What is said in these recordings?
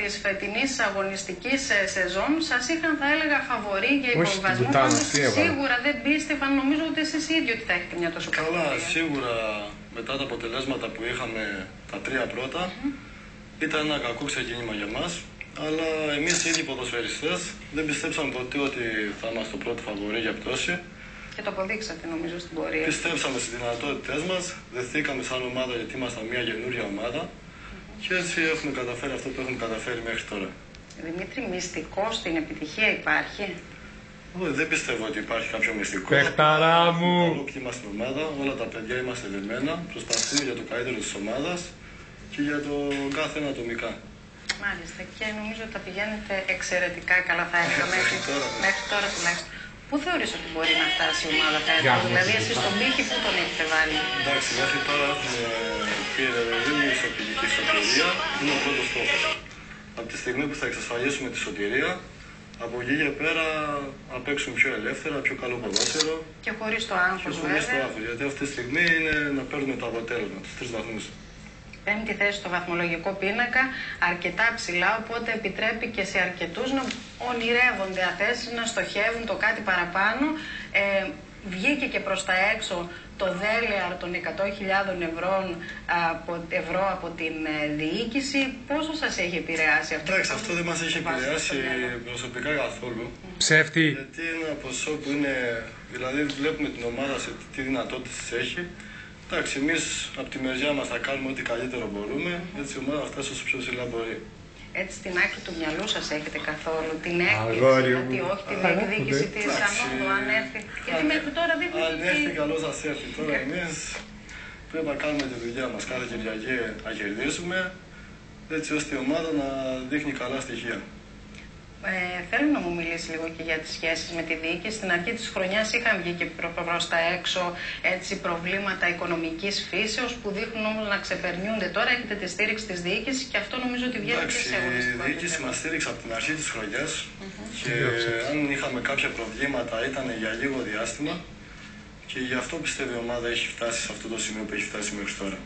της φετινής αγωνιστικής σεζόν σας είχαν, θα έλεγα, φαβορί για υποβιβασμό. Σίγουρα δεν πίστευαν, νομίζω, ότι εσείς οι ίδιοι ότι θα έχετε μια τόσο καλή. Καλά, σίγουρα μετά τα αποτελέσματα που είχαμε τα 3 πρώτα, ήταν ένα κακό ξεκίνημα για μας. Αλλά εμείς οι ίδιοι ποδοσφαιριστές δεν πιστέψαμε ποτέ ότι θα είμαστε το πρώτο φαβορί για πτώση. Και το αποδείξατε, νομίζω, στην πορεία. Πιστέψαμε στις δυνατότητές μας, δεθήκαμε σαν ομάδα γιατί ήμασταν μια καινούργια ομάδα και έτσι έχουμε καταφέρει αυτό που έχουμε καταφέρει μέχρι τώρα. Δημήτρη, μυστικό στην επιτυχία υπάρχει? Δεν πιστεύω ότι υπάρχει κάποιο μυστικό. Πεχταρά μου! Καλό κλίμα στην ομάδα, όλα τα παιδιά είμαστε δεμένα, προσπαθούμε για το καλύτερο της ομάδας και για το κάθε ένα ατομικά. Μάλιστα, και νομίζω ότι τα πηγαίνετε εξαιρετικά καλά, θα έλεγα, μέχρι τώρα τουλάχιστον. Πού θεωρείς ότι μπορεί να φτάσει η ομάδα φέτος, δηλαδή εσείς στον πύχη πού τον έχετε βάλει? Εντάξει, μέχρι τώρα έχουμε πει ρεβεδίνη ισοπηλική σωτηρία, είναι ο πρώτος στόχος. Από τη στιγμή που θα εξασφαλίσουμε τη σωτηρία, από εκεί και πέρα να παίξουμε πιο ελεύθερα, πιο καλό ποδόσφαιρο. Και χωρίς το άγχος, χωρίς το άγχος, γιατί αυτή τη στιγμή είναι να παίρνουμε το αποτέλεσμα, τους 3 βαθμούς. 5η θέση στο βαθμολογικό πίνακα, αρκετά ψηλά, οπότε επιτρέπει και σε αρκετούς να ονειρεύονται αυτές, να στοχεύουν το κάτι παραπάνω. Βγήκε και προς τα έξω το δέλεαρ των 100.000 ευρώ από την διοίκηση. Πόσο σας έχει επηρεάσει αυτό? Εντάξει, αυτό δεν μας έχει επηρεάσει προσωπικά καθόλου. Ψεύτη. Γιατί είναι ένα ποσό που είναι, δηλαδή βλέπουμε την ομάδα σε τι δυνατότητες έχει. Εντάξει, εμείς από τη μεριά μας θα κάνουμε ό,τι καλύτερο μπορούμε, έτσι η ομάδα θα φτάσει όσο πιο ψηλά μπορεί. Έτσι στην άκρη του μυαλού σας έχετε καθόλου την έκπληξη, γιατί όχι την εκδίκηση της Ανόδου, αν έρθει? Γιατί μέχρι τώρα δείχνει ότι... Αν έρθει, καλώς θα έρθει. Τώρα εμείς πρέπει να κάνουμε τη δουλειά μας κάθε Κυριακή, να κερδίσουμε, έτσι ώστε η ομάδα να δείχνει καλά στοιχεία. Θέλω να μου μιλήσει λίγο και για τις σχέσεις με τη διοίκηση. Στην αρχή της χρονιάς είχαν βγει και προς τα έξω έτσι, προβλήματα οικονομικής φύσεως που δείχνουν όμως να ξεπερνιούνται. Τώρα έχετε τη στήριξη της διοίκησης και αυτό νομίζω ότι βγαίνει και σε όλες τις η διοίκηση μας στήριξε από την αρχή της χρονιάς και αν είχαμε κάποια προβλήματα ήταν για λίγο διάστημα και γι' αυτό πιστεύω η ομάδα έχει φτάσει σε αυτό το σημείο που έχει φτάσει μέχρι τώρα.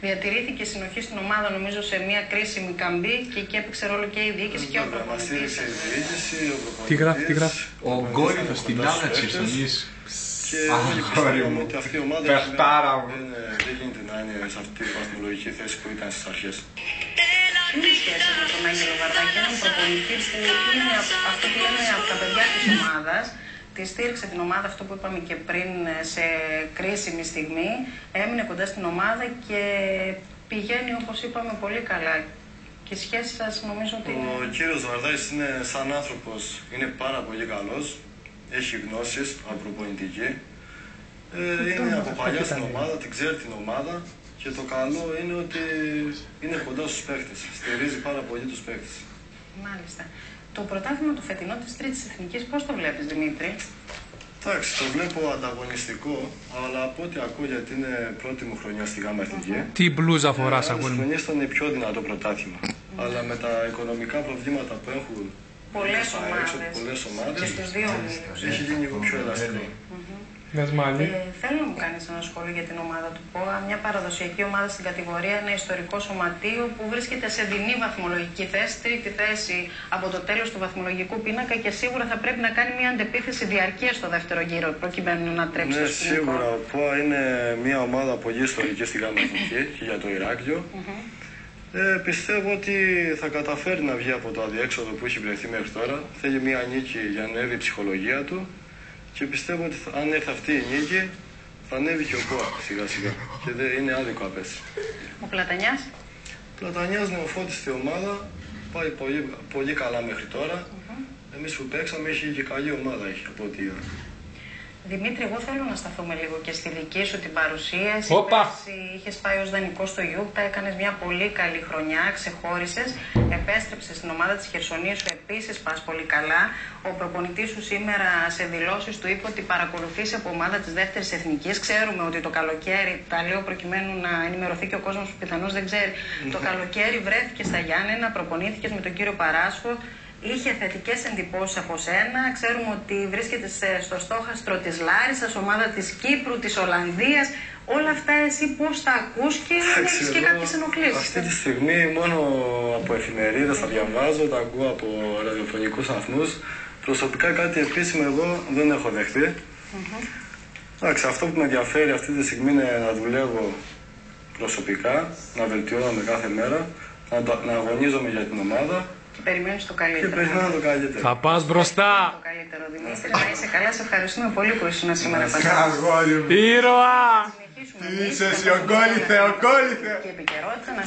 Διατηρήθηκε συνοχή στην ομάδα, νομίζω, σε μια κρίσιμη καμπή και εκεί έπαιξε ρόλο και η διοίκηση και ο προπονητής. Μας στήριξε η διοίκηση, ο προπονητής. Τι γράφει, τι γράφει. Ο Γκόλιθος στην άλαξη εμείς. Και όλοι πιστεύουμε ότι αυτή η ομάδα δεν γίνεται να είναι σε αυτή τη βαθμολογική θέση που ήταν στις αρχές. Είναι η σχέση με τον Άγγελο Βαρδάκη, έναν προπονητή που είναι αυτό που λέμε από τα παιδιά της ομάδας. Τη στήριξε την ομάδα, αυτό που είπαμε και πριν, σε κρίσιμη στιγμή. Έμεινε κοντά στην ομάδα και πηγαίνει, όπως είπαμε, πολύ καλά. Και η σχέση σας νομίζω ότι... Ο κύριος Βαρδάκης είναι σαν άνθρωπος, είναι πάρα πολύ καλός. Έχει γνώσεις από προπονητική. Είναι από παλιά στην ομάδα, την ξέρει την ομάδα. Και το καλό είναι ότι είναι κοντά στους παίκτες. Στηρίζει πάρα πολύ τους παίκτες. Μάλιστα. Το πρωτάθλημα του φετινό της Τρίτης Εθνικής, πώς το βλέπεις, Δημήτρη? Εντάξει, το βλέπω ανταγωνιστικό, αλλά από ό,τι ακούω, γιατί είναι πρώτη μου χρονιά στη ΓΑΜΑ Εθνική. Τι μπλούζα φοράς, αγόρι μου? Άλλες χρονιές ήταν πιο δυνατό πρωτάθλημα. Αλλά με τα οικονομικά προβλήματα που έχουν πολλές ομάδες, και στους δύο ομίλους, έχει γίνει λίγο πιο ελαστικό. Θέλω να μου κάνεις ένα σχόλιο για την ομάδα του ΠΟΑ, μια παραδοσιακή ομάδα στην κατηγορία, ένα ιστορικό σωματείο που βρίσκεται σε δεινή βαθμολογική θέση, τρίτη θέση από το τέλος του βαθμολογικού πίνακα και σίγουρα θα πρέπει να κάνει μια αντεπίθεση διαρκείας στο δεύτερο γύρο προκειμένου να τρέξει το σκηνικό. Ναι, σίγουρα ο ΠΟΑ είναι μια ομάδα πολύ ιστορική στη ΓΑΜΑ Εθνική και για το Ηράκλειο. Πιστεύω ότι θα καταφέρει να βγει από το αδιέξοδο που έχει βρεθεί μέχρι τώρα. Θέλει μια νίκη για να ανέβει η ψυχολογία του. Και πιστεύω ότι αν έρθει αυτή η νίκη, θα ανέβει και ο ΠΟΑ σιγά σιγά. Και δεν είναι άδικο απ' έτσι. Ο Πλατανιάς. Ο Πλατανιάς νεοφώτιστη ομάδα, πάει πολύ καλά μέχρι τώρα. Εμείς που παίξαμε, έχει και καλή ομάδα, έχει από ό,τι είδα. Δημήτρη, εγώ θέλω να σταθούμε λίγο και στη δική σου την παρουσίαση. Είχες πάει ως δανεικός στο Ιούκτα, έκανες μια πολύ καλή χρονιά, ξεχώρισες, επέστρεψες στην ομάδα της Χερσονήσου, επίσης πας πολύ καλά. Ο προπονητής σου σήμερα σε δηλώσεις του είπε ότι παρακολουθείς από ομάδα της δεύτερης εθνικής. Ξέρουμε ότι το καλοκαίρι, τα λέω προκειμένου να ενημερωθεί και ο κόσμος που πιθανώς δεν ξέρει, το καλοκαίρι βρέθηκε στα Γιάννενα, προπονήθηκες με τον κύριο Παράσχο. είχε θετικές εντυπώσεις από σένα. Ξέρουμε ότι βρίσκεται στο στόχαστρο της Λάρισσας, ομάδα της Κύπρου, της Ολλανδίας. Όλα αυτά εσύ πώς τα ακούς και έχεις και κάποιες ενοχλήσεις. Αυτή τη στιγμή μόνο από εφημερίδες τα διαβάζω, τα ακούω από ραδιοφωνικούς σταθμούς. Προσωπικά κάτι επίσημο εγώ δεν έχω δεχτεί. Εντάξει, αυτό που με ενδιαφέρει αυτή τη στιγμή είναι να δουλεύω προσωπικά, να βελτιώνομαι κάθε μέρα, να αγωνίζομαι για την ομάδα. Και περιμένεις το καλύτερο. Και περιμένω το καλύτερο. Θα πας μπροστά. Το καλύτερο, Δημήτρη, να είσαι καλά. Σε ευχαριστούμε πολύ που ήσουν σήμερα μαζί. Αγόρι μου. Ήρωα! Είσαι εσύ, ο Θεοκόλληθε. Και επικαιρότητα.